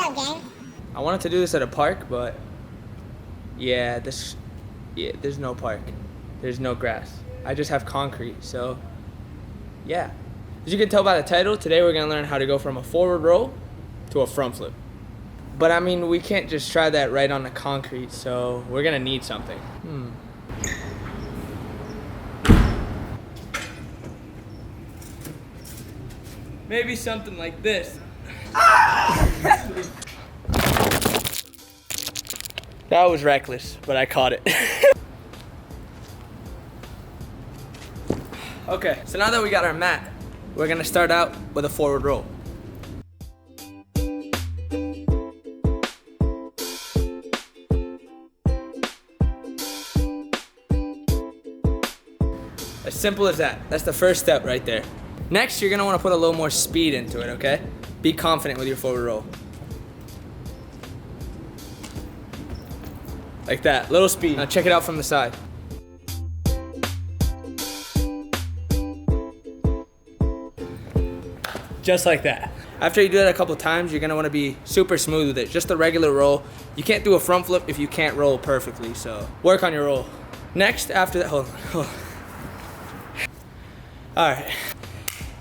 up, gang? I wanted to do this at a park, but yeah, there's no park. There's no grass. I just have concrete, so yeah. As you can tell by the title, today we're gonna learn how to go from a forward roll to a front flip. But I mean, we can't just try that right on the concrete, so we're gonna need something. Maybe something like this. That was reckless, but I caught it. Okay, so now that we got our mat, we're gonna start out with a forward roll. As simple as that. That's the first step right there. Next, you're gonna wanna put a little more speed into it, okay? Be confident with your forward roll. Like that, little speed. Now check it out from the side. Just like that. After you do that a couple times, you're gonna wanna be super smooth with it. Just a regular roll. You can't do a front flip if you can't roll perfectly, so work on your roll. Next, after that, hold on. All right.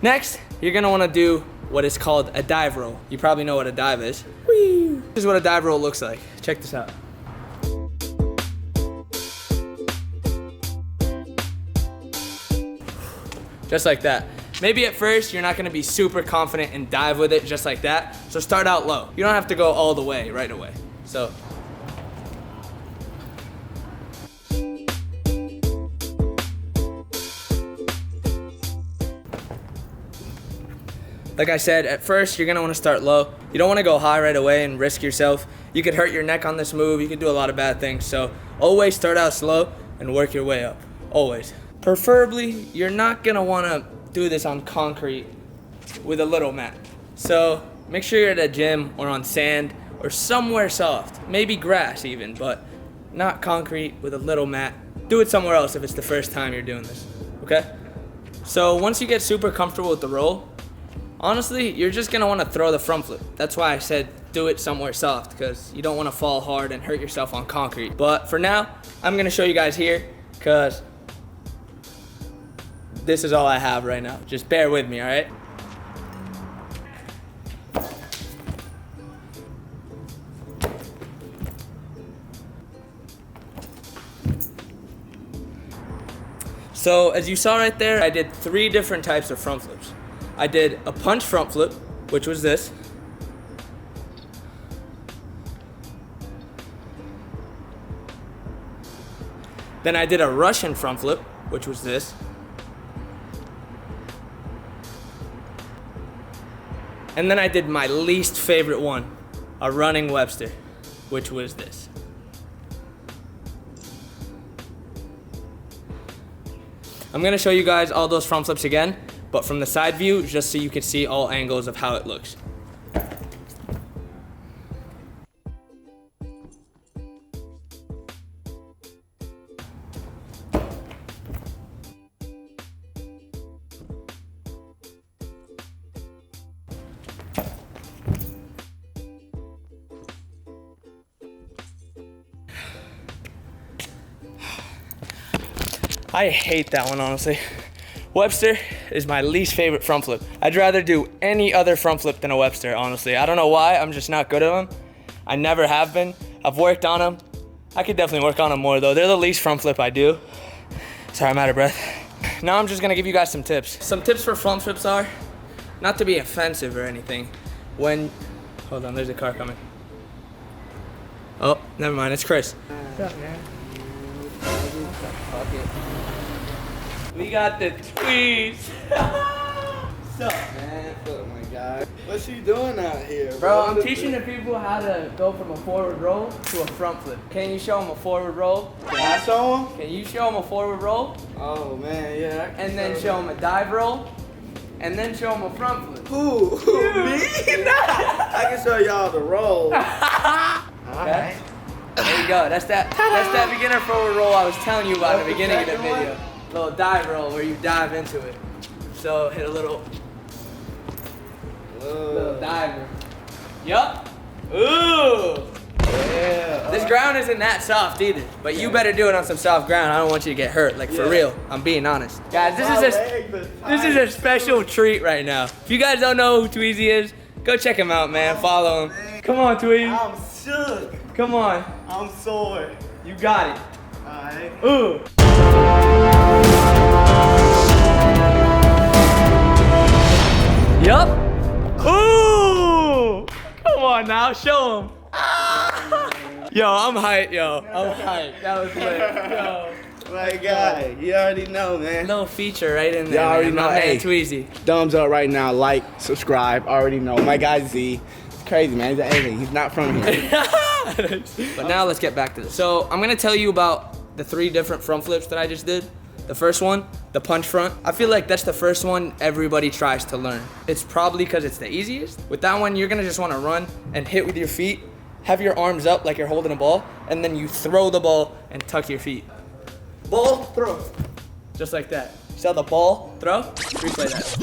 Next, you're gonna wanna do what is called a dive roll. You probably know what a dive is. Whee! This is what a dive roll looks like. Check this out. Just like that. Maybe at first you're not gonna be super confident and dive with it just like that. So start out low. You don't have to go all the way right away. So. Like I said, at first you're gonna wanna start low. You don't wanna go high right away and risk yourself. You could hurt your neck on this move. You could do a lot of bad things. So always start out slow and work your way up, always. Preferably, you're not gonna wanna do this on concrete with a little mat. So make sure you're at a gym or on sand or somewhere soft, maybe grass even, but not concrete with a little mat. Do it somewhere else if it's the first time you're doing this, okay? So once you get super comfortable with the roll, honestly, you're just gonna wanna throw the front flip. That's why I said do it somewhere soft, because you don't wanna fall hard and hurt yourself on concrete. But for now, I'm gonna show you guys here, because this is all I have right now. Just bear with me, all right? So as you saw right there, I did 3 different types of front flips. I did a punch front flip, which was this. Then I did a Russian front flip, which was this. And then I did my least favorite one, a running Webster, which was this. I'm gonna show you guys all those front flips again, but from the side view, just so you can see all angles of how it looks. I hate that one, honestly. Webster is my least favorite front flip. I'd rather do any other front flip than a Webster, honestly. I don't know why, I'm just not good at them. I never have been. I've worked on them. I could definitely work on them more though. They're the least front flip I do. Sorry, I'm out of breath. Now I'm just gonna give you guys some tips. Some tips for front flips are, not to be offensive or anything, hold on, there's a car coming. Oh, never mind, it's Chris. What's up, man? We got the tweets. What's up, man? What's up, my guy? What's you doing out here, Bro, I'm teaching the people how to go from a forward roll to a front flip. Can you show them a forward roll? Can I show him? Can you show them a forward roll? Oh, man, yeah. And then show them a dive roll? And then show them a front flip. Who? Me? I can show y'all the roll. Okay. There you go. That's that beginner forward roll I was telling you about at the beginning of the video. Little dive roll where you dive into it. So hit a little diver. Yup. Ooh. Yeah. This ground isn't that soft either, but you better do it on some soft ground. I don't want you to get hurt, like for real. I'm being honest. Guys, this is a special treat right now. If you guys don't know who Tweezy is, go check him out, man. Follow him. Come on, Tweezy. I'm shook. Come on. I'm sore. You got it. Alright. Ooh. Yup. Ooh. Come on now, show him. Yo, I'm hyped, yo. I'm hyped. That was lit. Yo. My guy, you already know, man. Little feature right in there. Y'all already know. My man Hey, Tweezy. thumbs up right now. Like, subscribe. Already know. My guy Z. It's crazy, man. He's anything. He's not from here. But now let's get back to this. So I'm gonna tell you about the 3 different front flips that I just did. The first one, the punch front. I feel like that's the first one everybody tries to learn. It's probably because it's the easiest. With that one, you're gonna just wanna run and hit with your feet, have your arms up like you're holding a ball, and then you throw the ball and tuck your feet. Ball, throw. Just like that. See the ball, throw? Replay that.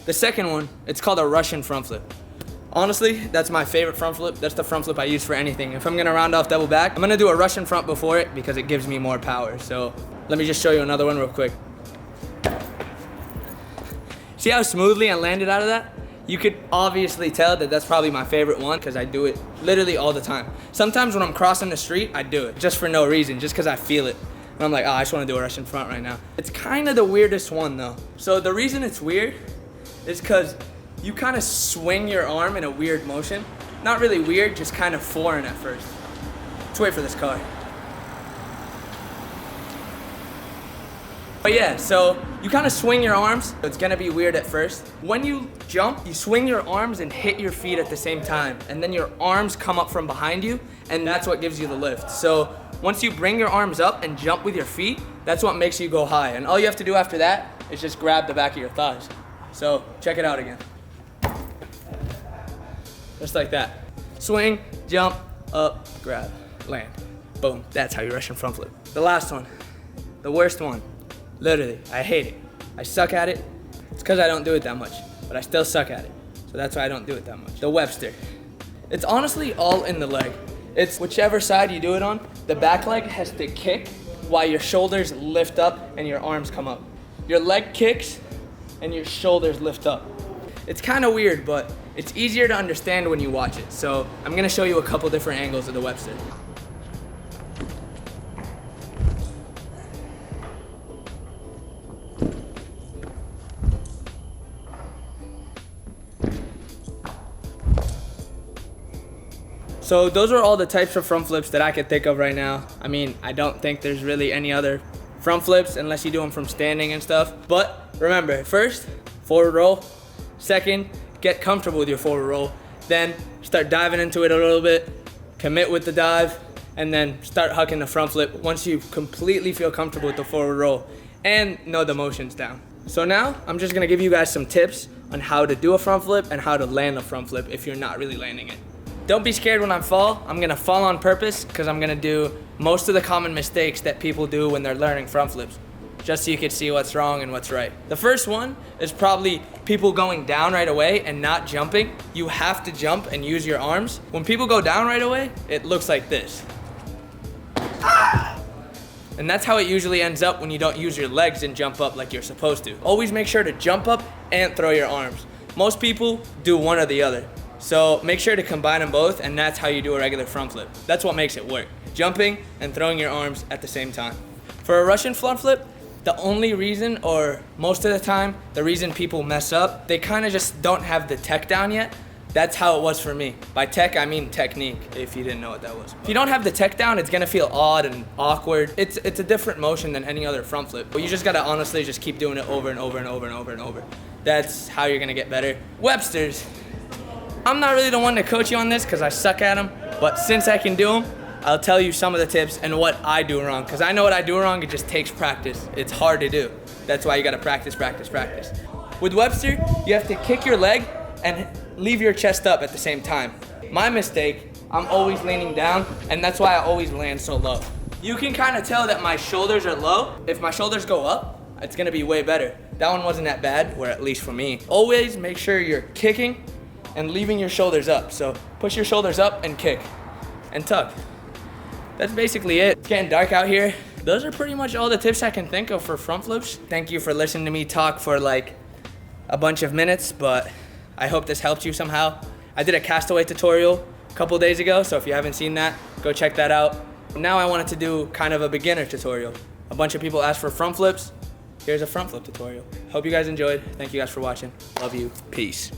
The second one, it's called a Russian front flip. Honestly, that's my favorite front flip. That's the front flip I use for anything. If I'm gonna round off double back, I'm gonna do a Russian front before it because it gives me more power. So let me just show you another one real quick. See how smoothly I landed out of that? You could obviously tell that that's probably my favorite one because I do it literally all the time. Sometimes when I'm crossing the street, I do it just for no reason, just because I feel it. And I'm like, oh, I just wanna do a Russian front right now. It's kind of the weirdest one though. So the reason it's weird is because you kind of swing your arm in a weird motion. Not really weird, just kind of foreign at first. Let's wait for this car. But yeah, so you kind of swing your arms. It's gonna be weird at first. When you jump, you swing your arms and hit your feet at the same time. And then your arms come up from behind you, and that's what gives you the lift. So once you bring your arms up and jump with your feet, that's what makes you go high. And all you have to do after that is just grab the back of your thighs. So check it out again. Just like that. Swing, jump, up, grab, land. Boom, that's how you Russian front flip. The last one, the worst one. Literally, I hate it. I suck at it. It's because I don't do it that much, but I still suck at it. So that's why I don't do it that much. The Webster. It's honestly all in the leg. It's whichever side you do it on, the back leg has to kick while your shoulders lift up and your arms come up. Your leg kicks and your shoulders lift up. It's kind of weird, but it's easier to understand when you watch it. So I'm gonna show you a couple different angles of the Webster. So those are all the types of front flips that I could think of right now. I mean, I don't think there's really any other front flips unless you do them from standing and stuff. But remember, first, forward roll. Second, get comfortable with your forward roll. Then start diving into it a little bit, commit with the dive, and then start hucking the front flip once you completely feel comfortable with the forward roll and know the motions down. So now I'm just gonna give you guys some tips on how to do a front flip and how to land a front flip if you're not really landing it. Don't be scared when I fall. I'm gonna fall on purpose because I'm gonna do most of the common mistakes that people do when they're learning front flips, just so you can see what's wrong and what's right. The first one is probably people going down right away and not jumping. You have to jump and use your arms. When people go down right away, it looks like this. And that's how it usually ends up when you don't use your legs and jump up like you're supposed to. Always make sure to jump up and throw your arms. Most people do one or the other. So make sure to combine them both, and that's how you do a regular front flip. That's what makes it work. Jumping and throwing your arms at the same time. For a Russian front flip, the only reason, or most of the time, the reason people mess up, they kind of just don't have the tech down yet. That's how it was for me. By tech, I mean technique, if you didn't know what that was. If you don't have the tech down, it's gonna feel odd and awkward. It's a different motion than any other front flip. But you just gotta honestly just keep doing it over and over and over and over and over. That's how you're gonna get better. Websters. I'm not really the one to coach you on this because I suck at them, but since I can do them, I'll tell you some of the tips and what I do wrong. Because I know what I do wrong, it just takes practice. It's hard to do. That's why you gotta practice, practice, practice. With Webster, you have to kick your leg and leave your chest up at the same time. My mistake, I'm always leaning down, and that's why I always land so low. You can kind of tell that my shoulders are low. If my shoulders go up, it's gonna be way better. That one wasn't that bad, or at least for me. Always make sure you're kicking and leaving your shoulders up. So push your shoulders up and kick and tuck. That's basically it. It's getting dark out here. Those are pretty much all the tips I can think of for front flips. Thank you for listening to me talk for like a bunch of minutes, but I hope this helped you somehow. I did a castaway tutorial a couple days ago, so if you haven't seen that, go check that out. Now I wanted to do kind of a beginner tutorial. A bunch of people asked for front flips. Here's a front flip tutorial. Hope you guys enjoyed. Thank you guys for watching. Love you. Peace.